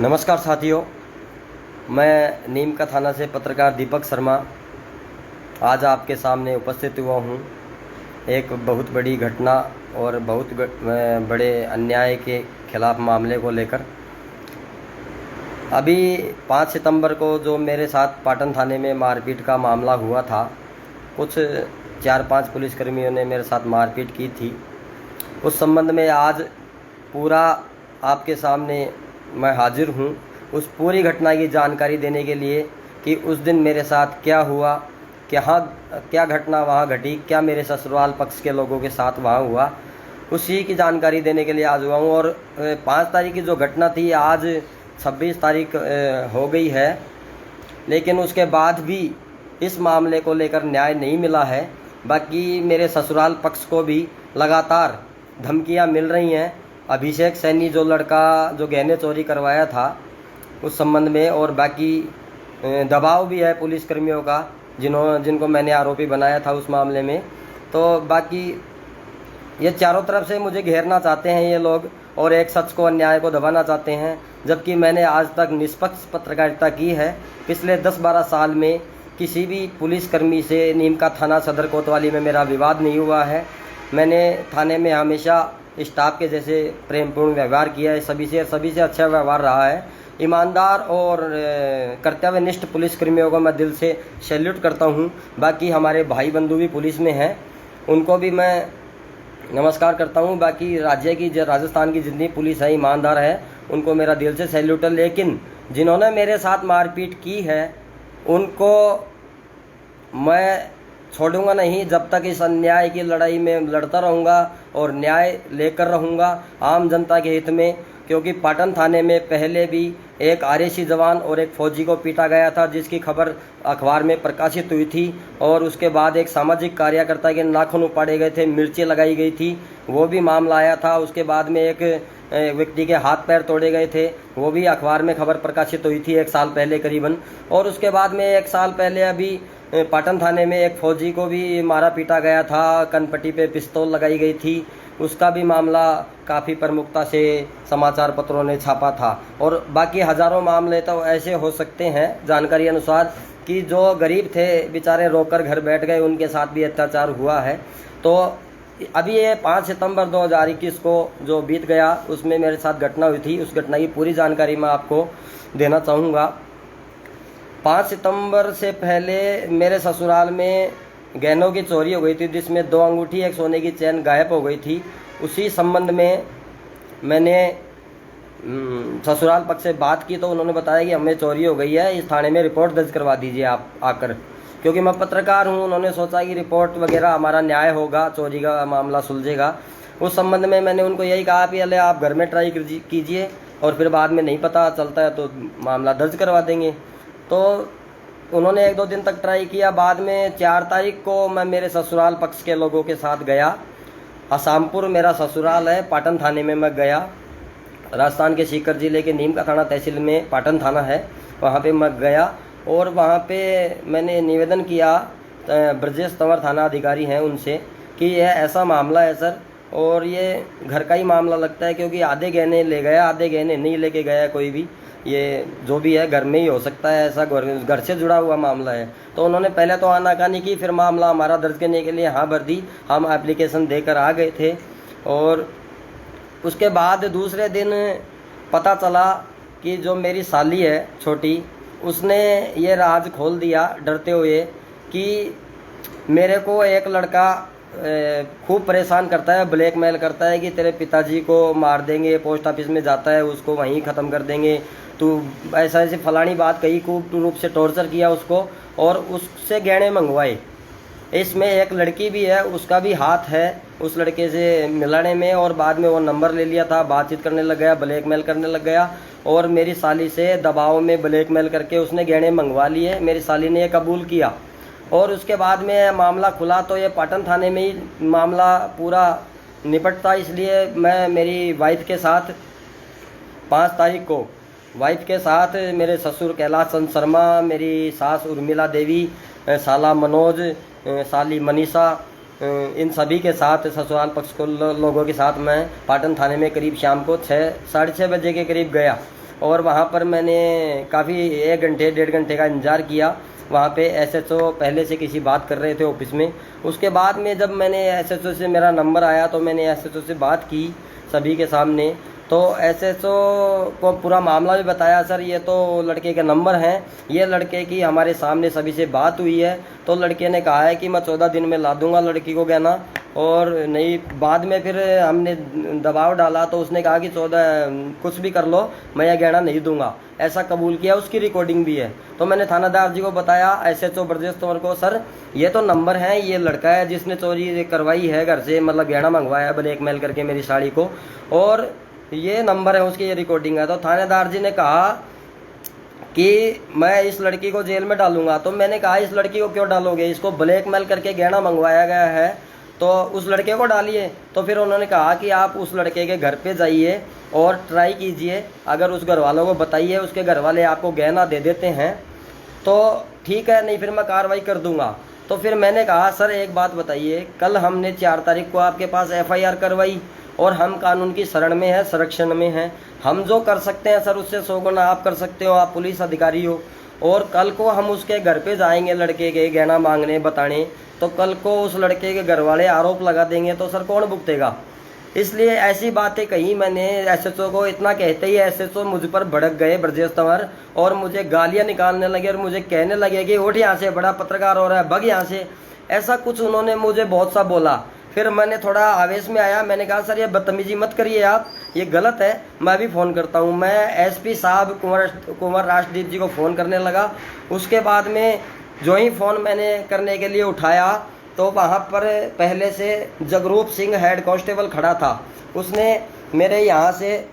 नमस्कार साथियों, मैं नीम का थाना से पत्रकार दीपक शर्मा आज आपके सामने उपस्थित हुआ हूँ। एक बहुत बड़ी घटना और बहुत बड़े अन्याय के खिलाफ मामले को लेकर। अभी 5 सितंबर को जो मेरे साथ पाटन थाने में मारपीट का मामला हुआ था, कुछ 4-5 पुलिसकर्मियों ने मेरे साथ मारपीट की थी। उस संबंध में आज पूरा आपके सामने मैं हाजिर हूँ, उस पूरी घटना की जानकारी देने के लिए कि उस दिन मेरे साथ क्या हुआ, क्या घटना वहाँ घटी, क्या मेरे ससुराल पक्ष के लोगों के साथ वहाँ हुआ, उसी की जानकारी देने के लिए आज हुआ हूँ। और 5 तारीख की जो घटना थी, आज 26 तारीख हो गई है, लेकिन उसके बाद भी इस मामले को लेकर न्याय नहीं मिला है। बाकी मेरे ससुराल पक्ष को भी लगातार धमकियाँ मिल रही हैं। अभिषेक सैनी जो लड़का जो गहने चोरी करवाया था उस संबंध में, और बाकी दबाव भी है पुलिसकर्मियों का जिनको मैंने आरोपी बनाया था उस मामले में। तो बाकी ये चारों तरफ से मुझे घेरना चाहते हैं ये लोग, और एक सच को, अन्याय को दबाना चाहते हैं, जबकि मैंने आज तक निष्पक्ष पत्रकारिता की है। पिछले 10-12 साल में किसी भी पुलिसकर्मी से नीम का थाना सदर कोतवाली में मेरा विवाद नहीं हुआ है। मैंने थाने में हमेशा स्टाफ के जैसे प्रेमपूर्ण व्यवहार किया है, सभी से अच्छा व्यवहार रहा है। ईमानदार और कर्तव्यनिष्ठ पुलिसकर्मियों को मैं दिल से सैल्यूट करता हूं। बाकी हमारे भाई बंधु भी पुलिस में हैं, उनको भी मैं नमस्कार करता हूं। बाकी राजस्थान की जितनी पुलिस है ईमानदार है, उनको मेरा दिल से सैल्यूट है। लेकिन जिन्होंने मेरे साथ मारपीट की है उनको मैं छोड़ूंगा नहीं, जब तक इस अन्याय की लड़ाई में लड़ता रहूंगा और न्याय लेकर रहूंगा आम जनता के हित में। क्योंकि पाटन थाने में पहले भी एक आरएसी जवान और एक फौजी को पीटा गया था, जिसकी खबर अखबार में प्रकाशित हुई थी। और उसके बाद एक सामाजिक कार्यकर्ता के नाखून उपाड़े गए थे, मिर्ची लगाई गई थी, वो भी मामला आया था। उसके बाद में एक व्यक्ति के हाथ पैर तोड़े गए थे, वो भी अखबार में खबर प्रकाशित हुई थी 1 साल पहले करीबन। और उसके बाद में 1 साल पहले अभी पाटन थाने में एक फौजी को भी मारा पीटा गया था, कनपट्टी पे पिस्तौल लगाई गई थी, उसका भी मामला काफ़ी प्रमुखता से समाचार पत्रों ने छापा था। और बाकी हज़ारों मामले तो ऐसे हो सकते हैं जानकारी अनुसार कि जो गरीब थे बेचारे रोकर घर बैठ गए, उनके साथ भी अत्याचार हुआ है। तो अभी ये 5 सितंबर 2021 को जो बीत गया, उसमें मेरे साथ घटना हुई थी, उस घटना की पूरी जानकारी मैं आपको देना चाहूँगा। 5 सितंबर से पहले मेरे ससुराल में गहनों की चोरी हो गई थी, जिसमें 2 अंगूठी, 1 सोने की चैन गायब हो गई थी। उसी संबंध में मैंने ससुराल पक्ष से बात की, तो उन्होंने बताया कि हमें चोरी हो गई है, इस थाने में रिपोर्ट दर्ज करवा दीजिए आप आकर। क्योंकि मैं पत्रकार हूँ, उन्होंने सोचा कि रिपोर्ट वगैरह हमारा न्याय होगा, चोरी का मामला सुलझेगा। उस संबंध में मैंने उनको यही कहा कि अले आप घर में ट्राई कीजिए, और फिर बाद में नहीं पता चलता है तो मामला दर्ज करवा देंगे। तो उन्होंने 1-2 दिन तक ट्राई किया। बाद में 4 तारीख को मैं मेरे ससुराल पक्ष के लोगों के साथ गया। हसामपुर मेरा ससुराल है, पाटन थाने में मैं गया। राजस्थान के सीकर जिले के नीम का थाना तहसील में पाटन थाना है, वहाँ पे मैं गया और वहाँ पे मैंने निवेदन किया ब्रजेश तंवर थाना अधिकारी हैं उनसे कि यह ऐसा मामला है सर, और ये घर का ही मामला लगता है, क्योंकि आधे गहने ले गया, आधे गहने नहीं लेके गया कोई भी, ये जो भी है घर में ही हो सकता है, ऐसा घर से जुड़ा हुआ मामला है। तो उन्होंने पहले तो आनाकानी की, फिर मामला हमारा दर्ज करने के लिए हाँ भर दी, हम एप्लीकेशन देकर आ गए थे। और उसके बाद दूसरे दिन पता चला कि जो मेरी साली है छोटी, उसने ये राज खोल दिया डरते हुए कि मेरे को एक लड़का खूब परेशान करता है, ब्लैकमेल करता है कि तेरे पिताजी को मार देंगे, पोस्ट ऑफिस में जाता है उसको वहीं ख़त्म कर देंगे, तू ऐसा ऐसी फलानी बात कही, खूब रूप से टॉर्चर किया उसको और उससे गहने मंगवाए। इसमें एक लड़की भी है, उसका भी हाथ है उस लड़के से मिलाने में, और बाद में वो नंबर ले लिया था, बातचीत करने लग गया, ब्लैकमेल करने लग गया, और मेरी साली से दबाव में ब्लैकमेल करके उसने गहने मंगवा लिए। मेरी साली ने ये कबूल किया, और उसके बाद में मामला खुला तो ये पाटन थाने में ही मामला पूरा निपटता। इसलिए मैं मेरी वाइफ के साथ 5 तारीख को वाइफ के साथ मेरे ससुर कैलाश चंद्र शर्मा, मेरी सास उर्मिला देवी, साला मनोज, साली मनीषा, इन सभी के साथ ससुराल पक्ष को लोगों के साथ मैं पाटन थाने में करीब शाम को 6 साढ़े 6 बजे के करीब गया। और वहाँ पर मैंने काफ़ी 1 घंटे 1.5 घंटे का इंतज़ार किया। वहाँ पे एसएचओ पहले से किसी बात कर रहे थे ऑफिस में। उसके बाद में जब मैंने एसएचओ से मेरा नंबर आया तो मैंने एसएचओ से बात की सभी के सामने। तो एसएचओ को पूरा मामला भी बताया, सर ये तो लड़के के नंबर हैं, ये लड़के की हमारे सामने सभी से बात हुई है। तो लड़के ने कहा है कि मैं 14 दिन में ला दूंगा लड़की को गहना, और नहीं बाद में फिर हमने दबाव डाला तो उसने कहा कि 14 कुछ भी कर लो, मैं यह गहना नहीं दूंगा, ऐसा कबूल किया। उसकी रिकॉर्डिंग भी है। तो मैंने थानादार जी को बताया, एसएचओ ब्रजेश तंवर को, सर ये तो नंबर है, ये लड़का है जिसने चोरी करवाई है घर से, मतलब गहना मंगवाया है ब्लैकमेल करके मेरी साड़ी को, और ये नंबर है उसकी, ये रिकॉर्डिंग है। तो थानेदार जी ने कहा कि मैं इस लड़की को जेल में डालूंगा। तो मैंने कहा इस लड़की को क्यों डालोगे, इसको ब्लैकमेल करके गहना मंगवाया गया है, तो उस लड़के को डालिए। तो फिर उन्होंने कहा कि आप उस लड़के के घर पे जाइए और ट्राई कीजिए, अगर उस घर वालों को बताइए, उसके घर वाले आपको गहना दे देते हैं तो ठीक है, नहीं फिर मैं कार्रवाई कर दूंगा। तो फिर मैंने कहा सर एक बात बताइए, कल हमने 4 तारीख को आपके पास एफआईआर करवाई और हम कानून की शरण में है, संरक्षण में हैं, हम जो कर सकते हैं सर उससे 100 गुना आप कर सकते हो, आप पुलिस अधिकारी हो। और कल को हम उसके घर पे जाएंगे लड़के के गहना मांगने बताने, तो कल को उस लड़के के घर वाले आरोप लगा देंगे तो सर कौन भुगतेगा। इसलिए ऐसी बातें कही मैंने एसएचओ को। इतना कहते ही एसएचओ मुझ पर भड़क गए ब्रजेश तंवर, और मुझे गालियां निकालने लगे और मुझे कहने लगे कि उठ यहाँ से, बड़ा पत्रकार हो रहा है, भग यहाँ से, ऐसा कुछ उन्होंने मुझे बहुत सा बोला। फिर मैंने थोड़ा आवेश में आया, मैंने कहा सर ये बदतमीजी मत करिए आप, ये गलत है, मैं भी फ़ोन करता हूँ। मैं एसपी साहब कुंवर राष्ट्रदीप जी को फ़ोन करने लगा। उसके बाद में जो ही फ़ोन मैंने करने के लिए उठाया तो वहाँ पर पहले से जगरूप सिंह हेड कांस्टेबल खड़ा था। उसने मेरे यहाँ से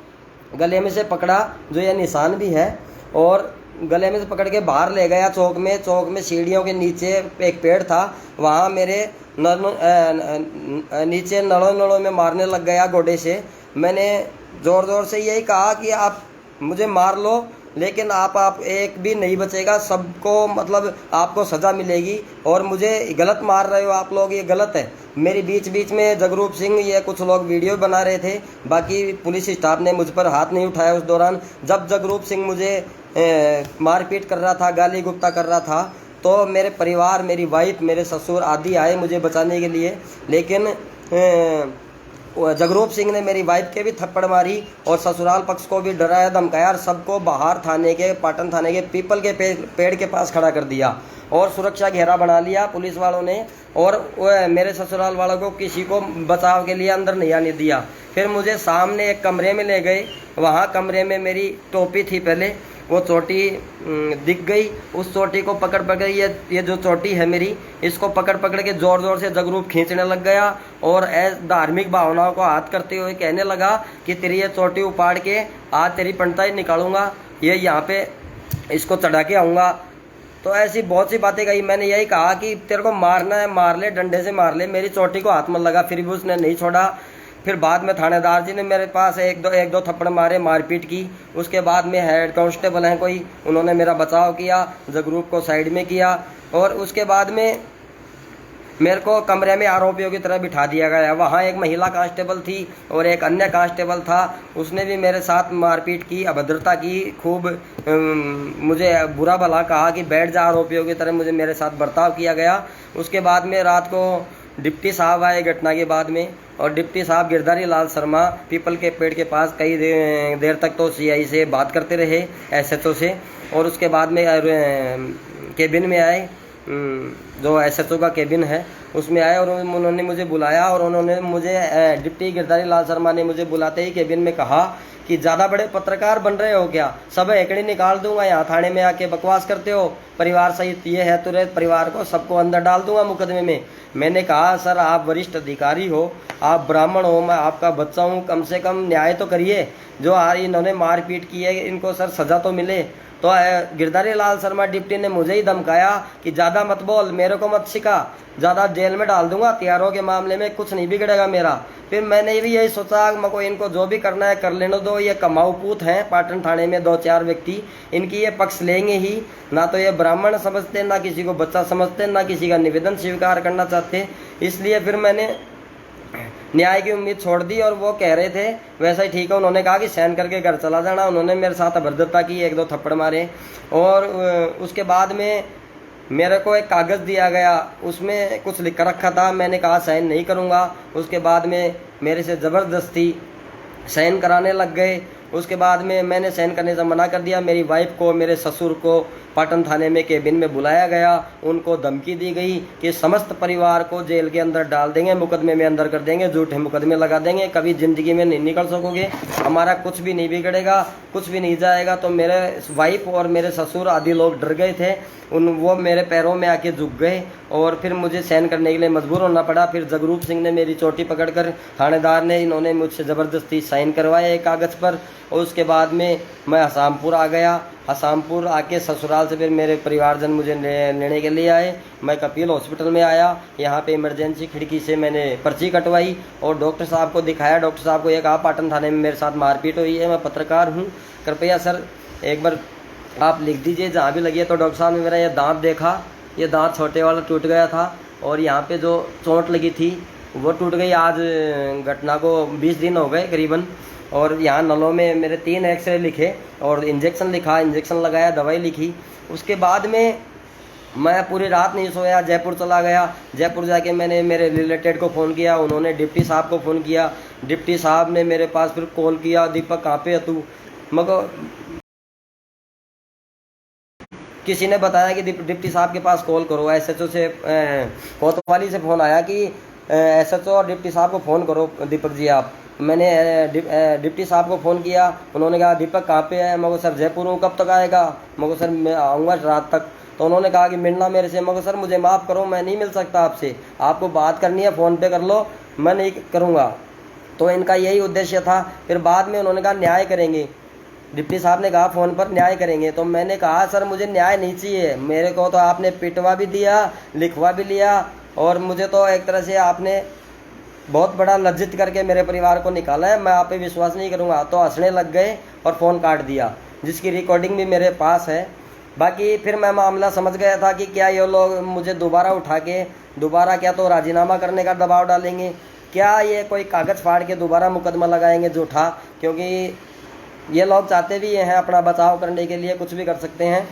गले में से पकड़ा, जो ये निशान भी है, और गले में से पकड़ के बाहर ले गया चौक में सीढ़ियों के नीचे एक पेड़ था, वहाँ मेरे नीचे नड़ों में मारने लग गया गोडे से। मैंने ज़ोर ज़ोर से यही कहा कि आप मुझे मार लो, लेकिन आप एक भी नहीं बचेगा, सबको मतलब आपको सज़ा मिलेगी, और मुझे गलत मार रहे हो आप लोग, ये गलत है। मेरी बीच में जगरूप सिंह ये कुछ लोग वीडियो बना रहे थे, बाकी पुलिस स्टाफ ने मुझ पर हाथ नहीं उठाया उस दौरान। जब जगरूप सिंह मुझे मारपीट कर रहा था, गाली गुप्ता कर रहा था, तो मेरे परिवार, मेरी वाइफ, मेरे ससुर आदि आए मुझे बचाने के लिए, लेकिन जगरूप सिंह ने मेरी वाइफ के भी थप्पड़ मारी और ससुराल पक्ष को भी डराया धमकाया, और सबको बाहर थाने के, पाटन थाने के पीपल के पेड़ के पास खड़ा कर दिया और सुरक्षा घेरा बना लिया पुलिस वालों ने, और मेरे ससुराल वालों को किसी को बचाव के लिए अंदर नहीं आने दिया। फिर मुझे सामने एक कमरे में ले गए, वहाँ कमरे में मेरी टोपी थी पहले, वो चोटी दिख गई। उस चोटी को पकड़ ये जो चोटी है मेरी, इसको पकड़ के ज़ोर ज़ोर से जगरूप खींचने लग गया, और धार्मिक भावनाओं को हाथ करते हुए कहने लगा कि तेरी ये चोटी उपाड़ के आज तेरी पंटाई निकालूंगा, ये यहाँ पे इसको चढ़ा के आऊँगा। तो ऐसी बहुत सी बातें कही। मैंने यही कहा कि तेरे को मारना है मार ले, डंडे से मार ले, मेरी चोटी को हाथ मत लगा, फिर भी उसने नहीं छोड़ा। फिर बाद में थानेदार जी ने मेरे पास एक दो थप्पड़ मारे, मारपीट की। उसके बाद में हेड कांस्टेबल हैं कोई, उन्होंने मेरा बचाव किया, जगरूप को साइड में किया, और उसके बाद में मेरे को कमरे में आरोपियों की तरह बिठा दिया गया। वहाँ एक महिला कांस्टेबल थी और एक अन्य कांस्टेबल था, उसने भी मेरे साथ मारपीट की, अभद्रता की, खूब मुझे बुरा भला कहा कि बैठ जा आरोपियों की तरह, मुझे मेरे साथ बर्ताव किया गया। उसके बाद में रात को डिप्टी साहब आए घटना के बाद में, और डिप्टी साहब गिरधारी लाल शर्मा पीपल के पेड़ के पास कई देर तक तो सीआई से बात करते रहे, एसएचओ से, और उसके बाद में केबिन में आए, जो एसएचओ का केबिन है उसमें आए, और उन्होंने मुझे बुलाया, और उन्होंने मुझे डिप्टी गिरधारी लाल शर्मा ने मुझे बुलाते ही केबिन में कहा कि ज़्यादा बड़े पत्रकार बन रहे हो क्या, सब एकड़ी निकाल दूंगा, यहाँ थाने में आके बकवास करते हो, परिवार सहित ये है तुरंत परिवार को सबको अंदर डाल दूंगा मुकदमे में। मैंने कहा सर आप वरिष्ठ अधिकारी हो, आप ब्राह्मण हो, मैं आपका बच्चा हूँ, कम से कम न्याय तो करिए, जो इन्होंने मारपीट की है इनको सर सज़ा तो मिले। तो गिरधारी लाल शर्मा डिप्टी ने मुझे ही धमकाया कि ज़्यादा मत बोल, मेरे को मत सिखा, ज़्यादा जेल में डाल दूंगा, हथियारों के मामले में कुछ नहीं बिगड़ेगा मेरा। फिर मैंने भी यही सोचा मको इनको जो भी करना है कर लेने दो, ये कमाऊ पूत हैं पाटन थाने में 2-4 व्यक्ति, इनकी ये पक्ष लेंगे ही, ना तो ये ब्राह्मण समझते, ना किसी को बच्चा समझते, ना किसी का निवेदन स्वीकार करना चाहते। इसलिए फिर मैंने न्याय की उम्मीद छोड़ दी और वो कह रहे थे वैसा ही ठीक है। उन्होंने कहा कि सहन करके घर चला जाना। उन्होंने मेरे साथ अभद्रता की, 1-2 थप्पड़ मारे और उसके बाद में मेरे को एक कागज़ दिया गया, उसमें कुछ लिख कर रखा था। मैंने कहा साइन नहीं करूँगा। उसके बाद में मेरे से ज़बरदस्ती साइन कराने लग गए। उसके बाद में मैंने साइन करने से मना कर दिया। मेरी वाइफ को, मेरे ससुर को पाटन थाने में केबिन में बुलाया गया। उनको धमकी दी गई कि समस्त परिवार को जेल के अंदर डाल देंगे, मुकदमे में अंदर कर देंगे, झूठे मुकदमे लगा देंगे, कभी ज़िंदगी में नहीं निकल सकोगे, हमारा कुछ भी नहीं बिगड़ेगा, कुछ भी नहीं जाएगा। तो मेरे वाइफ और मेरे ससुर आदि लोग डर गए थे। वो मेरे पैरों में आके झुक गए और फिर मुझे सहन करने के लिए मजबूर होना पड़ा। फिर जगरूप सिंह ने मेरी चोटी पकड़कर, थानेदार ने, इन्होंने मुझसे ज़बरदस्ती साइन करवाए एक कागज़ पर। और उसके बाद में मैं हसामपुर आ गया। हसामपुर आके ससुराल से फिर मेरे परिवारजन मुझे लेने के लिए आए। मैं कपिल हॉस्पिटल में आया। यहाँ पे इमरजेंसी खिड़की से मैंने पर्ची कटवाई और डॉक्टर साहब को दिखाया। डॉक्टर साहब को ये कहा पाटन थाने में मेरे साथ मारपीट हुई है, मैं पत्रकार हूँ, कृपया सर एक बार आप लिख दीजिए जहाँ भी लगी है। तो डॉक्टर साहब ने मेरा ये दांत देखा, ये दांत छोटे वाला टूट गया था और यहाँ पे जो चोट लगी थी वो टूट गई। आज घटना को 20 दिन हो गए करीबन। और यहाँ नलों में मेरे 3 एक्सरे लिखे और इंजेक्शन लिखा, इंजेक्शन लगाया, दवाई लिखी। उसके बाद में मैं पूरी रात नहीं सोया, जयपुर चला गया। जयपुर जाके मैंने मेरे रिलेटेड को फ़ोन किया, उन्होंने डिप्टी साहब को फ़ोन किया। डिप्टी साहब ने मेरे पास फिर कॉल किया, दीपक कहाँ पे है तू? मगर किसी ने बताया कि डिप्टी साहब के पास कॉल करो। एसएचओ से, कोतवाली से फ़ोन आया कि एसएचओ और डिप्टी साहब को फ़ोन करो दीपक जी आप। मैंने डिप्टी साहब को फ़ोन किया। उन्होंने कहा दीपक कहाँ पे है? मगर सर जयपुर हूँ, कब तक आएगा? मगर सर मैं आऊँगा रात तक। तो उन्होंने कहा कि मिलना मेरे से। मगर सर मुझे माफ़ करो, मैं नहीं मिल सकता आपसे, आपको बात करनी है फ़ोन पे कर लो, मैं नहीं करूँगा। तो इनका यही उद्देश्य था। फिर बाद में उन्होंने कहा न्याय करेंगे। डिप्टी साहब ने कहा फ़ोन पर न्याय करेंगे। तो मैंने कहा सर मुझे न्याय नहीं चाहिए, मेरे को तो आपने पिटवा भी दिया, लिखवा भी लिया और मुझे तो एक तरह से आपने बहुत बड़ा लज्जित करके मेरे परिवार को निकाला है, मैं आप पे विश्वास नहीं करूँगा। तो हंसने लग गए और फ़ोन काट दिया, जिसकी रिकॉर्डिंग भी मेरे पास है। बाकी फिर मैं मामला समझ गया था कि क्या ये लोग मुझे दोबारा उठा के दोबारा क्या तो राजीनामा करने का दबाव डालेंगे, क्या ये कोई कागज़ फाड़ के दोबारा मुकदमा लगाएंगे झूठा, क्योंकि ये लोग चाहते भी हैं अपना बचाव करने के लिए, कुछ भी कर सकते हैं।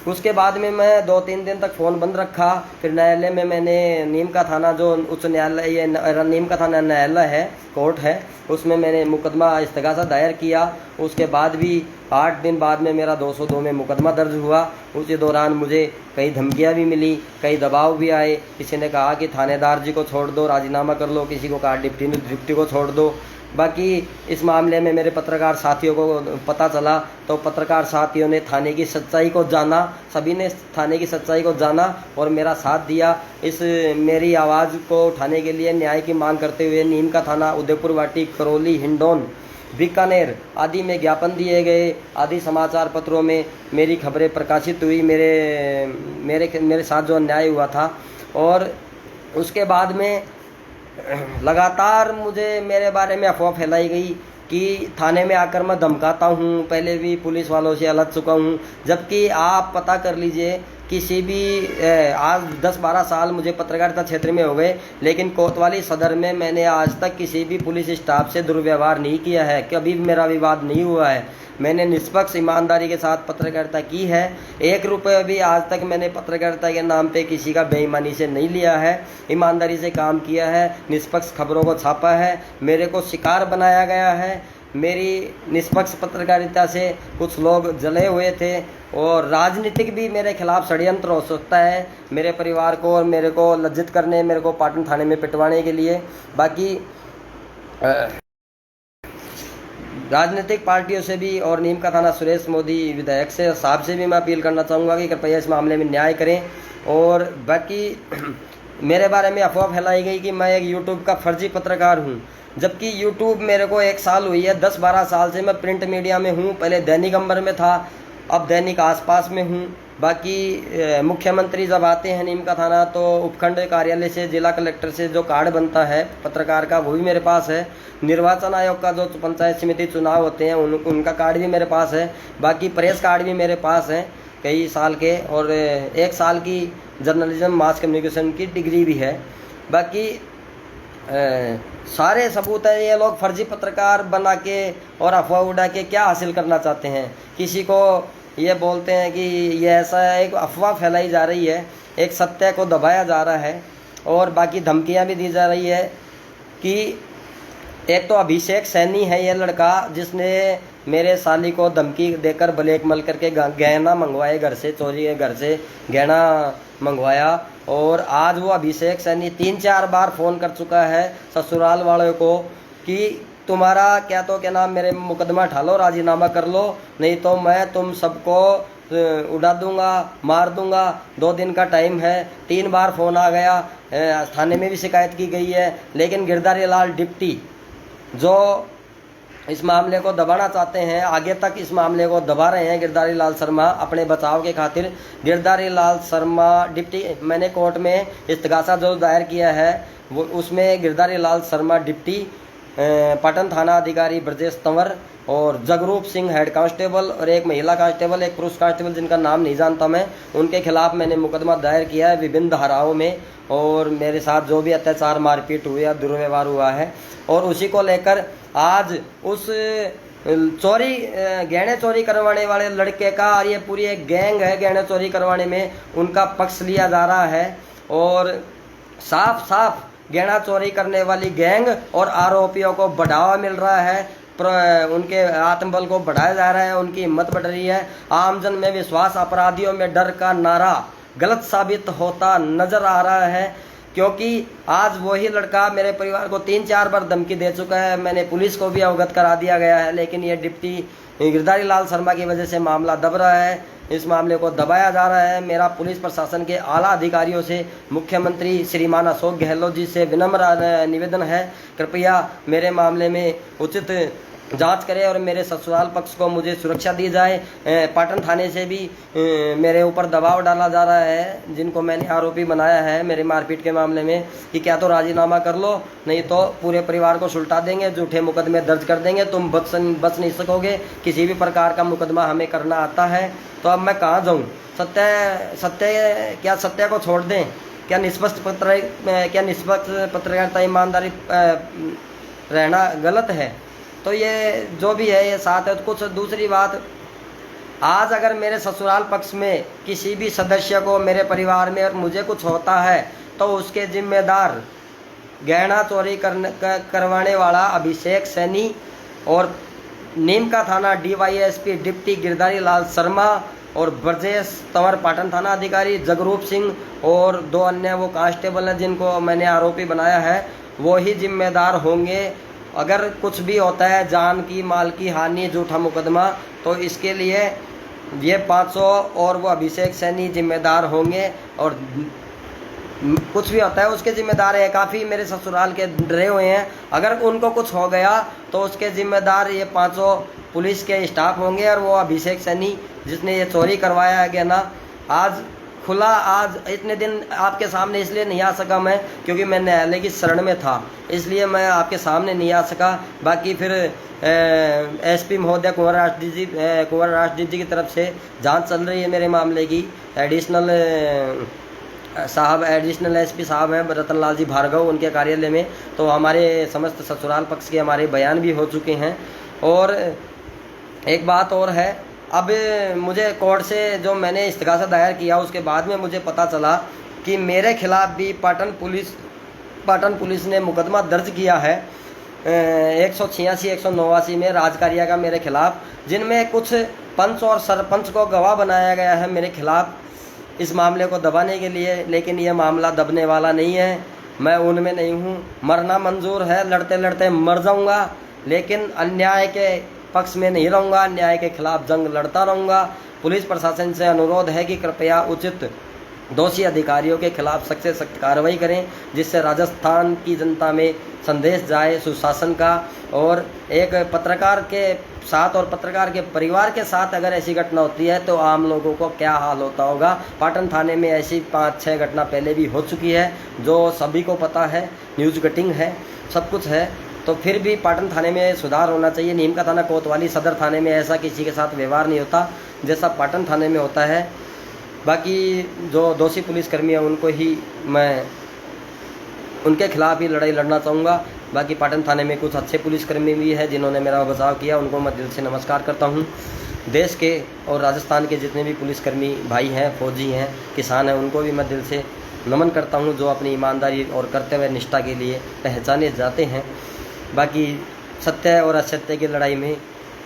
उसके बाद में मैं 2-3 दिन तक फ़ोन बंद रखा। फिर न्यायालय में मैंने नीम का थाना, जो उच्च न्यायालय, ये नीम का थाना न्यायालय है, कोर्ट है, उसमें मैंने मुकदमा इस्तगासा दायर किया। उसके बाद भी 8 दिन बाद में मेरा 202 में मुकदमा दर्ज हुआ। उसी दौरान मुझे कई धमकियां भी मिली, कई दबाव भी आए। किसी ने कहा कि थानेदार जी को छोड़ दो, राजीनामा कर लो, किसी को कहा डिप्टी को छोड़ दो। बाकी इस मामले में मेरे पत्रकार साथियों को पता चला, तो पत्रकार साथियों ने थाने की सच्चाई को जाना, सभी ने थाने की सच्चाई को जाना और मेरा साथ दिया। इस मेरी आवाज़ को उठाने के लिए न्याय की मांग करते हुए नीम का थाना, उदयपुर वाटी, करौली, हिंडौन, बीकानेर आदि में ज्ञापन दिए गए। आदि समाचार पत्रों में मेरी खबरें प्रकाशित हुई, मेरे साथ जो अन्याय हुआ था। और उसके बाद में लगातार मुझे मेरे बारे में अफवाह फैलाई गई कि थाने में आकर मैं धमकाता हूँ, पहले भी पुलिस वालों से अलग चुका हूँ। जबकि आप पता कर लीजिए, किसी भी आज 10-12 साल मुझे पत्रकारिता क्षेत्र में हो गए, लेकिन कोतवाली सदर में मैंने आज तक किसी भी पुलिस स्टाफ से दुर्व्यवहार नहीं किया है, कभी मेरा विवाद नहीं हुआ है। मैंने निष्पक्ष ईमानदारी के साथ पत्रकारिता की है। 1 रुपये भी आज तक मैंने पत्रकारिता के नाम पे किसी का बेईमानी से नहीं लिया है, ईमानदारी से काम किया है, निष्पक्ष खबरों को छापा है। मेरे को शिकार बनाया गया है। मेरी निष्पक्ष पत्रकारिता से कुछ लोग जले हुए थे और राजनीतिक भी मेरे खिलाफ षड्यंत्र हो सकता है, मेरे परिवार को और मेरे को लज्जित करने, मेरे को पाटन थाने में पिटवाने के लिए। बाकी राजनीतिक पार्टियों से भी और नीम का थाना सुरेश मोदी विधायक से साहब से भी मैं अपील करना चाहूँगा कि कृपया इस मामले में न्याय करें। और बाकी मेरे बारे में अफवाह फैलाई गई कि मैं एक यूट्यूब का फर्जी पत्रकार हूँ, जबकि यूट्यूब मेरे को 1 साल हुई है। 10-12 साल से मैं प्रिंट मीडिया में हूँ। पहले दैनिक अंबर में था, अब दैनिक आसपास में हूँ। बाकी मुख्यमंत्री जब आते हैं नीम का थाना, तो उपखंड कार्यालय से, जिला कलेक्टर से जो कार्ड बनता है पत्रकार का, वो भी मेरे पास है। निर्वाचन आयोग का जो पंचायत समिति चुनाव होते हैं उनका कार्ड भी मेरे पास है। बाकी प्रेस कार्ड भी मेरे पास हैं कई साल के, और 1 साल की जर्नलिज्म मास कम्युनिकेशन की डिग्री भी है। बाकी सारे सबूत है। ये लोग फर्जी पत्रकार बना के और अफवाह उड़ा के क्या हासिल करना चाहते हैं। किसी को ये बोलते हैं कि ये ऐसा है, एक अफवाह फैलाई जा रही है, एक सत्य को दबाया जा रहा है और बाकी धमकियां भी दी जा रही है कि एक तो अभिषेक सैनी है ये लड़का जिसने मेरे साली को धमकी देकर ब्लैकमेल करके गहना मंगवाए, घर से चोरी के घर से गहना मंगवाया। और आज वो अभिषेक सैनी 3-4 बार फ़ोन कर चुका है ससुराल वालों को कि तुम्हारा क्या तो क्या नाम मेरे मुकदमा उठा लो, राजीनामा कर लो, नहीं तो मैं तुम सबको उड़ा दूंगा, मार दूंगा। 2 दिन का टाइम है। 3 बार फ़ोन आ गया, थाने में भी शिकायत की गई है। लेकिन गिरधारी लाल डिप्टी जो इस मामले को दबाना चाहते हैं, आगे तक इस मामले को दबा रहे हैं गिरधारी लाल शर्मा अपने बचाव के खातिर। गिरधारी लाल शर्मा डिप्टी, मैंने कोर्ट में इस्तगासा जो दायर किया है वो उसमें गिरधारी लाल शर्मा डिप्टी, पाटन थाना अधिकारी ब्रजेश तंवर और जगरूप सिंह हेड कांस्टेबल और एक महिला कांस्टेबल, एक पुरुष कांस्टेबल जिनका नाम नहीं जानता मैं, उनके खिलाफ मैंने मुकदमा दायर किया है विभिन्न धाराओं में। और मेरे साथ जो भी अत्याचार मारपीट हुई या दुर्व्यवहार हुआ है, और उसी को लेकर आज उस चोरी गहने चोरी करवाने वाले लड़के का, और ये पूरी एक गैंग है गहने चोरी करवाने में, उनका पक्ष लिया जा रहा है। और साफ साफ गहना चोरी करने वाली गैंग और आरोपियों को बढ़ावा मिल रहा है, उनके आत्मबल को बढ़ाया जा रहा है, उनकी हिम्मत बढ़ रही है। आमजन में विश्वास, अपराधियों में डर का नारा गलत साबित होता नजर आ रहा है, क्योंकि आज वही लड़का मेरे परिवार को 3-4 बार धमकी दे चुका है। मैंने पुलिस को भी अवगत करा दिया गया है, लेकिन ये डिप्टी गिरधारी लाल शर्मा की वजह से मामला दब रहा है, इस मामले को दबाया जा रहा है। मेरा पुलिस प्रशासन के आला अधिकारियों से, मुख्यमंत्री श्रीमान अशोक गहलोत जी से विनम्र निवेदन है, कृपया मेरे मामले में उचित जांच करें और मेरे ससुराल पक्ष को मुझे सुरक्षा दी जाए। पाटन थाने से भी मेरे ऊपर दबाव डाला जा रहा है, जिनको मैंने आरोपी बनाया है मेरे मारपीट के मामले में, कि क्या तो राजीनामा कर लो, नहीं तो पूरे परिवार को सुलटा देंगे, झूठे मुकदमे दर्ज कर देंगे, तुम बच नहीं सकोगे। किसी भी प्रकार का मुकदमा हमें करना आता है, तो अब मैं कहाँ जाऊँ? सत्य को छोड़ दें? क्या निष्पक्ष पत्रकारिता ईमानदारी रहना गलत है? तो ये जो भी है ये साथ है। तो कुछ दूसरी बात, आज अगर मेरे ससुराल पक्ष में किसी भी सदस्य को मेरे परिवार में और मुझे कुछ होता है तो उसके जिम्मेदार गहना चोरी करवाने वाला अभिषेक सैनी और नीम का थाना DYSP डिप्टी गिरधारी लाल शर्मा और ब्रजेश तंवर पाटन थाना अधिकारी, जगरूप सिंह और 2 अन्य वो कांस्टेबल हैं जिनको मैंने आरोपी बनाया है, वो ही जिम्मेदार होंगे। अगर कुछ भी होता है, जान की, माल की हानि, झूठा मुकदमा, तो इसके लिए ये 500 और वो अभिषेक सैनी जिम्मेदार होंगे। और कुछ भी होता है उसके जिम्मेदार है। काफ़ी मेरे ससुराल के डरे हुए हैं, अगर उनको कुछ हो गया तो उसके जिम्मेदार ये 500 पुलिस के स्टाफ होंगे। और वो अभिषेक सैनी जिसने ये चोरी करवाया गया ना, आज खुला, आज इतने दिन आपके सामने इसलिए नहीं आ सका मैं, क्योंकि मैं न्यायालय की शरण में था, इसलिए मैं आपके सामने नहीं आ सका। बाकी फिर SP महोदय कुंवर राष्ट्रदीप जी की तरफ से जांच चल रही है मेरे मामले की। एडिशनल SP साहब हैं रतनलाल जी भार्गव, उनके कार्यालय में, तो हमारे समस्त ससुराल पक्ष के हमारे बयान भी हो चुके हैं। और एक बात और है, अब मुझे कोर्ट से जो मैंने इस्तगासा दायर किया उसके बाद में मुझे पता चला कि मेरे खिलाफ भी पाटन पुलिस ने मुकदमा दर्ज किया है 186, 189 में राजकार्या का मेरे खिलाफ, जिनमें कुछ पंच और सरपंच को गवाह बनाया गया है मेरे खिलाफ इस मामले को दबाने के लिए। लेकिन ये मामला दबने वाला नहीं है, मैं उनमें नहीं हूँ। मरना मंजूर है, लड़ते लड़ते मर जाऊँगा, लेकिन अन्याय के पक्ष में नहीं रहूँगा, न्याय के खिलाफ जंग लड़ता रहूँगा। पुलिस प्रशासन से अनुरोध है कि कृपया उचित दोषी अधिकारियों के खिलाफ सख्त से सख्त कार्रवाई करें, जिससे राजस्थान की जनता में संदेश जाए सुशासन का। और एक पत्रकार के साथ और पत्रकार के परिवार के साथ अगर ऐसी घटना होती है तो आम लोगों को क्या हाल होता होगा। पाटन थाने में ऐसी 5-6 घटना पहले भी हो चुकी है, जो सभी को पता है, न्यूज़ कटिंग है, सब कुछ है। तो फिर भी पाटन थाने में सुधार होना चाहिए। नीम का थाना, कोतवाली सदर थाने में ऐसा किसी के साथ व्यवहार नहीं होता जैसा पाटन थाने में होता है। बाकी जो दोषी पुलिसकर्मी हैं उनको ही मैं उनके खिलाफ ही लड़ाई लड़ना चाहूँगा। बाकी पाटन थाने में कुछ अच्छे पुलिसकर्मी भी हैं जिन्होंने मेरा बचाव किया, उनको मैं दिल से नमस्कार करता हूँ। देश के और राजस्थान के जितने भी पुलिसकर्मी भाई हैं, फौजी हैं, किसान हैं, उनको भी मैं दिल से नमन करता हूँ, जो अपनी ईमानदारी और कर्तव्य निष्ठा के लिए पहचाने जाते हैं। बाकी सत्य और असत्य की लड़ाई में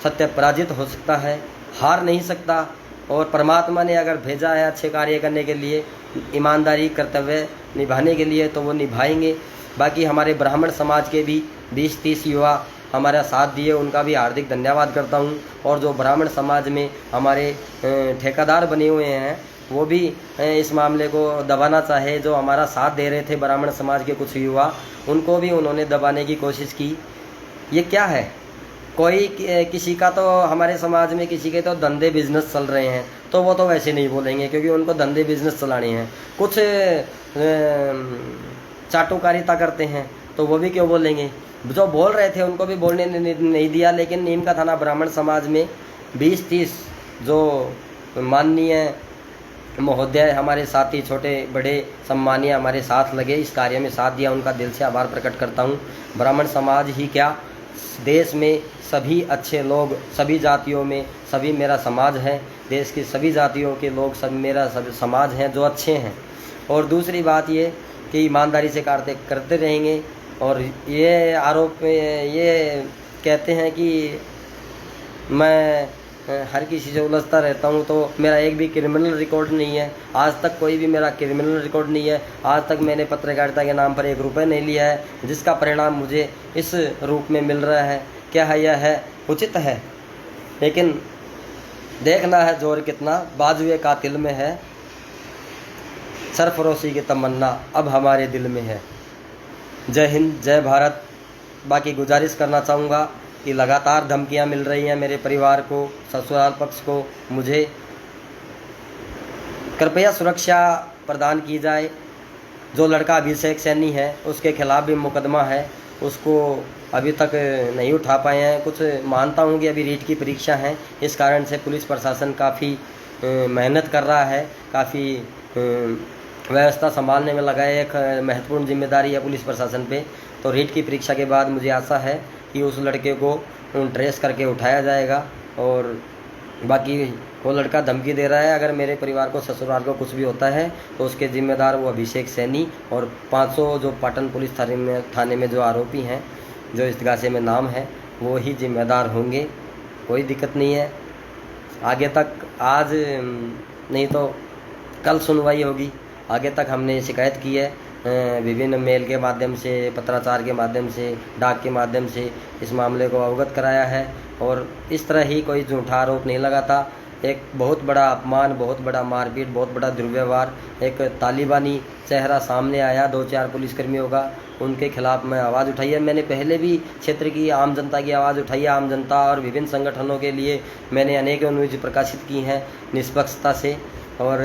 सत्य पराजित हो सकता है, हार नहीं सकता, और परमात्मा ने अगर भेजा है अच्छे कार्य करने के लिए, ईमानदारी कर्तव्य निभाने के लिए, तो वो निभाएंगे। बाकी हमारे ब्राह्मण समाज के भी 20-30 युवा हमारा साथ दिए, उनका भी हार्दिक धन्यवाद करता हूँ। और जो ब्राह्मण समाज में हमारे ठेकेदार बने हुए हैं, वो भी इस मामले को दबाना चाहे, जो हमारा साथ दे रहे थे ब्राह्मण समाज के कुछ युवा, उनको भी उन्होंने दबाने की कोशिश की। ये क्या है, कोई किसी का तो हमारे समाज में किसी के तो धंधे बिजनेस चल रहे हैं, तो वो तो वैसे नहीं बोलेंगे क्योंकि उनको धंधे बिजनेस चलाने हैं। कुछ चाटुकारिता करते हैं तो वो भी क्यों बोलेंगे। जो बोल रहे थे उनको भी बोलने नहीं दिया, लेकिन नीम का थाना ब्राह्मण समाज में 20-30 जो माननीय महोदय, हमारे साथी, छोटे बड़े सम्मानीय हमारे साथ लगे, इस कार्य में साथ दिया, उनका दिल से आभार प्रकट करता हूँ। ब्राह्मण समाज ही क्या, देश में सभी अच्छे लोग, सभी जातियों में सभी मेरा समाज है, देश की सभी जातियों के लोग सब मेरा सब समाज हैं जो अच्छे हैं। और दूसरी बात ये कि ईमानदारी से कार्य करते रहेंगे। और ये आरोप ये कहते हैं कि मैं हर किसी से उलझता रहता हूँ, तो मेरा एक भी क्रिमिनल रिकॉर्ड नहीं है, आज तक कोई भी मेरा क्रिमिनल रिकॉर्ड नहीं है। आज तक मैंने पत्रकारिता के नाम पर 1 रुपये नहीं लिया है, जिसका परिणाम मुझे इस रूप में मिल रहा है। क्या है, यह है उचित है, लेकिन देखना है जोर कितना बाजुए कातिल में है, सरफरोशी की तमन्ना अब हमारे दिल में है। जय हिंद, जय भारत। बाकी गुजारिश करना चाहूँगा कि लगातार धमकियां मिल रही हैं मेरे परिवार को, ससुराल पक्ष को, मुझे कृपया सुरक्षा प्रदान की जाए। जो लड़का अभिषेक सैनी है उसके खिलाफ भी मुकदमा है, उसको अभी तक नहीं उठा पाए हैं। कुछ मानता हूं कि अभी रीट की परीक्षा है, इस कारण से पुलिस प्रशासन काफ़ी मेहनत कर रहा है, काफ़ी व्यवस्था संभालने में लगा है। एक महत्वपूर्ण जिम्मेदारी है पुलिस प्रशासन पे। तो रीट की परीक्षा के बाद मुझे आशा है कि उस लड़के को ट्रेस करके उठाया जाएगा। और बाकी वो लड़का धमकी दे रहा है, अगर मेरे परिवार को, ससुराल को कुछ भी होता है तो उसके जिम्मेदार वो अभिषेक सैनी और 500 जो पाटन पुलिस थाने में जो आरोपी हैं, जो इस्तिगासे में नाम है, वो ही जिम्मेदार होंगे। कोई दिक्कत नहीं है। आगे तक, आज नहीं तो कल सुनवाई होगी। आगे तक हमने शिकायत की है, विभिन्न मेल के माध्यम से, पत्राचार के माध्यम से, डाक के माध्यम से इस मामले को अवगत कराया है। और इस तरह ही कोई झूठा आरोप नहीं लगा था। एक बहुत बड़ा अपमान, बहुत बड़ा मारपीट, बहुत बड़ा दुर्व्यवहार, एक तालिबानी चेहरा सामने आया 2-4 पुलिसकर्मियों का, उनके खिलाफ मैं आवाज़ उठाई है। मैंने पहले भी क्षेत्र की आम जनता की आवाज़ उठाई है, आम जनता और विभिन्न संगठनों के लिए मैंने अनेकों न्यूज़ प्रकाशित की हैं निष्पक्षता से। और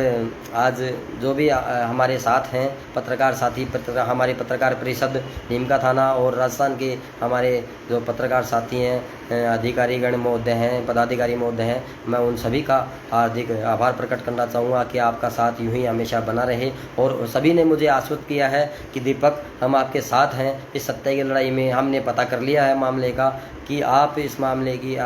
आज जो भी हमारे साथ हैं पत्रकार साथी, हमारी पत्रकार परिषद नीम का थाना और राजस्थान के हमारे जो पत्रकार साथी हैं, अधिकारीगण महोदय हैं, पदाधिकारी महोदय हैं, मैं उन सभी का हार्दिक आभार प्रकट करना चाहूँगा कि आपका साथ यूँ ही हमेशा बना रहे। और सभी ने मुझे आश्वस्त किया है कि दीपक, हम आपके साथ हैं इस सत्य की लड़ाई में। हमने पता कर लिया है मामले का कि आप इस मामले की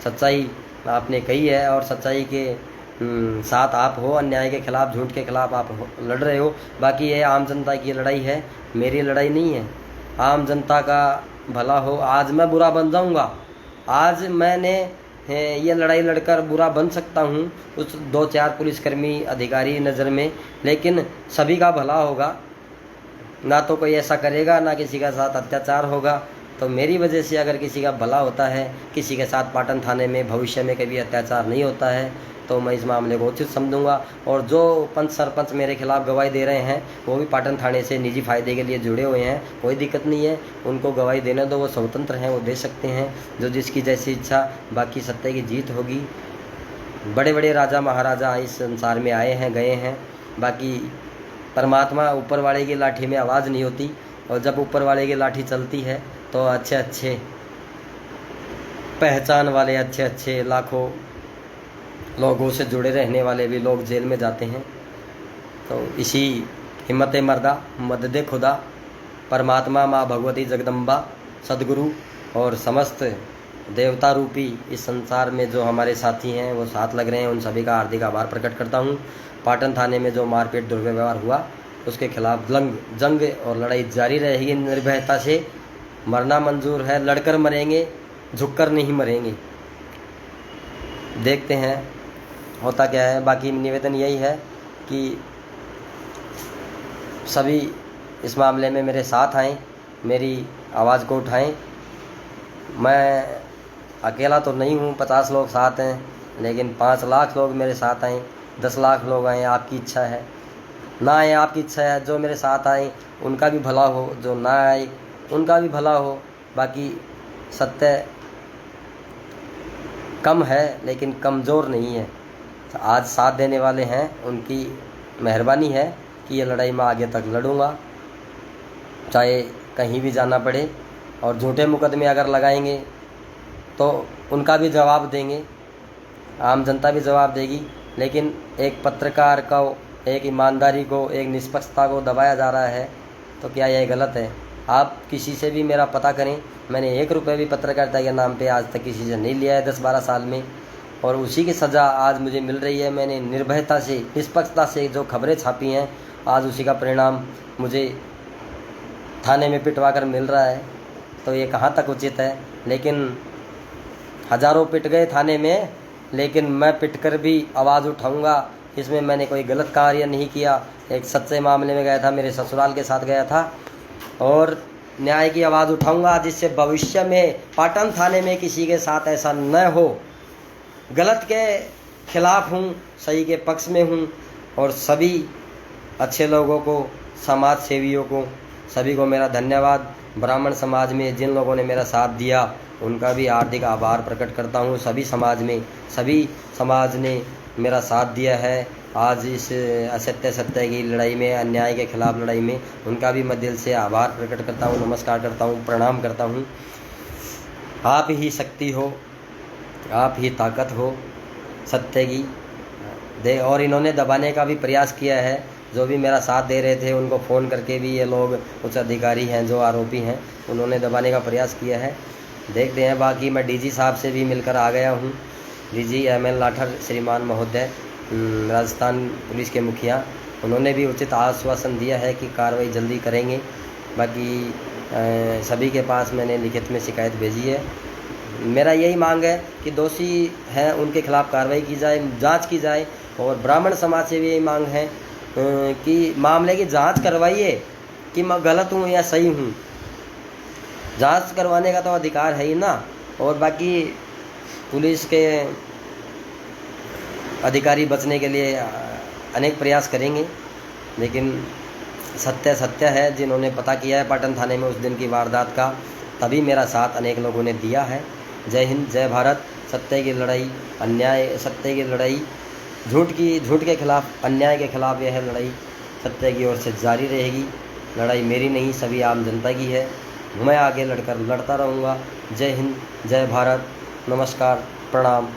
सच्चाई आपने कही है और सच्चाई के साथ आप हो, अन्याय के खिलाफ, झूठ के खिलाफ आप लड़ रहे हो। बाकी ये आम जनता की लड़ाई है, मेरी लड़ाई नहीं है। आम जनता का भला हो। आज मैं बुरा बन जाऊंगा, आज मैंने ये लड़ाई लड़कर बुरा बन सकता हूँ उस 2-4 पुलिसकर्मी अधिकारी नज़र में, लेकिन सभी का भला होगा। ना तो कोई ऐसा करेगा, ना किसी का साथ अत्याचार होगा। तो मेरी वजह से अगर किसी का भला होता है, किसी के साथ पाटन थाने में भविष्य में कभी अत्याचार नहीं होता है, तो मैं इस मामले को उचित समझूंगा। और जो पंच सरपंच मेरे खिलाफ गवाही दे रहे हैं वो भी पाटन थाने से निजी फ़ायदे के लिए जुड़े हुए हैं, कोई दिक्कत नहीं है, उनको गवाही देने दो, वो स्वतंत्र हैं, वो दे सकते हैं जो जिसकी जैसी इच्छा। बाकी सत्य की जीत होगी। बड़े बड़े राजा महाराजा इस संसार में आए हैं, गए हैं। बाकी परमात्मा ऊपर वाले की लाठी में आवाज़ नहीं होती, और जब ऊपर वाले की लाठी चलती है तो अच्छे अच्छे पहचान वाले, अच्छे अच्छे लाखों लोगों से जुड़े रहने वाले भी लोग जेल में जाते हैं। तो इसी हिम्मत मर्दा, मदद खुदा, परमात्मा माँ भगवती जगदम्बा सदगुरु और समस्त देवता रूपी इस संसार में जो हमारे साथी हैं वो साथ लग रहे हैं, उन सभी का हार्दिक आभार प्रकट करता हूँ। पाटन थाने में जो मारपीट दुर्व्यवहार हुआ उसके खिलाफ जंग और लड़ाई जारी रहेगी निर्भयता से। मरना मंजूर है, लड़कर मरेंगे, झुककर नहीं मरेंगे। देखते हैं होता क्या है। बाकी निवेदन यही है कि सभी इस मामले में मेरे साथ आएँ, मेरी आवाज़ को उठाएं। मैं अकेला तो नहीं हूँ, 50 लोग साथ हैं, लेकिन 5 लाख लोग मेरे साथ आएँ, 10 लाख लोग आएँ, आपकी इच्छा है। ना आए आपकी इच्छा है, जो मेरे साथ आए उनका भी भला हो, जो ना आए उनका भी भला हो। बाकी सत्य कम है लेकिन कमज़ोर नहीं है। आज साथ देने वाले हैं, उनकी मेहरबानी है कि ये लड़ाई मैं आगे तक लड़ूंगा, चाहे कहीं भी जाना पड़े। और झूठे मुकदमे अगर लगाएंगे तो उनका भी जवाब देंगे, आम जनता भी जवाब देगी। लेकिन एक पत्रकार को, एक ईमानदारी को, एक निष्पक्षता को दबाया जा रहा है, तो क्या यह गलत है? आप किसी से भी मेरा पता करें, मैंने 1 रुपये भी पत्रकारिता के नाम पे आज तक किसी से नहीं लिया है 10-12 साल में, और उसी की सज़ा आज मुझे मिल रही है। मैंने निर्भयता से, निष्पक्षता से जो खबरें छापी हैं, आज उसी का परिणाम मुझे थाने में पिटवा कर मिल रहा है। तो ये कहाँ तक उचित है? लेकिन हज़ारों पिट गए थाने में, लेकिन मैं पिटकर भी आवाज़ उठाऊंगा। इसमें मैंने कोई गलत कार्य नहीं किया। एक सच्चे मामले में गया था, मेरे ससुराल के साथ गया था, और न्याय की आवाज़ उठाऊंगा, जिससे भविष्य में पाटन थाने में किसी के साथ ऐसा न हो। गलत के खिलाफ हूँ, सही के पक्ष में हूँ, और सभी अच्छे लोगों को, समाज सेवियों को, सभी को मेरा धन्यवाद। ब्राह्मण समाज में जिन लोगों ने मेरा साथ दिया उनका भी हार्दिक आभार प्रकट करता हूँ। सभी समाज ने मेरा साथ दिया है आज इस सत्य की लड़ाई में, अन्याय के खिलाफ लड़ाई में, उनका भी मैं दिल से आभार प्रकट करता हूँ, नमस्कार करता हूँ, प्रणाम करता हूँ। आप ही शक्ति हो, आप ही ताकत हो सत्य की दे। और इन्होंने दबाने का भी प्रयास किया है, जो भी मेरा साथ दे रहे थे उनको फ़ोन करके भी, ये लोग उच्च अधिकारी हैं जो आरोपी हैं, उन्होंने दबाने का प्रयास किया है। देखते हैं। बाकी मैं डीजी साहब से भी मिलकर आ गया हूँ, डीजी ML लाठर श्रीमान महोदय, राजस्थान पुलिस के मुखिया, उन्होंने भी उचित आश्वासन दिया है कि कार्रवाई जल्दी करेंगे। बाकी सभी के पास मैंने लिखित में शिकायत भेजी है। मेरा यही मांग है कि दोषी हैं उनके खिलाफ कार्रवाई की जाए, जांच की जाए। और ब्राह्मण समाज से भी यही मांग है कि मामले की जांच करवाइए कि मैं गलत हूँ या सही हूँ। जांच करवाने का तो अधिकार है ही ना। और बाकी पुलिस के अधिकारी बचने के लिए अनेक प्रयास करेंगे, लेकिन सत्य है। जिन्होंने पता किया है पाटन थाने में उस दिन की वारदात का, तभी मेरा साथ अनेक लोगों ने दिया है। जय हिंद, जय भारत। सत्य की लड़ाई, अन्याय, सत्य की लड़ाई, झूठ के खिलाफ, अन्याय के खिलाफ यह लड़ाई सत्य की ओर से जारी रहेगी। लड़ाई मेरी नहीं, सभी आम जनता की है। मैं आगे लड़ता रहूँगा। जय हिंद, जय भारत, नमस्कार, प्रणाम।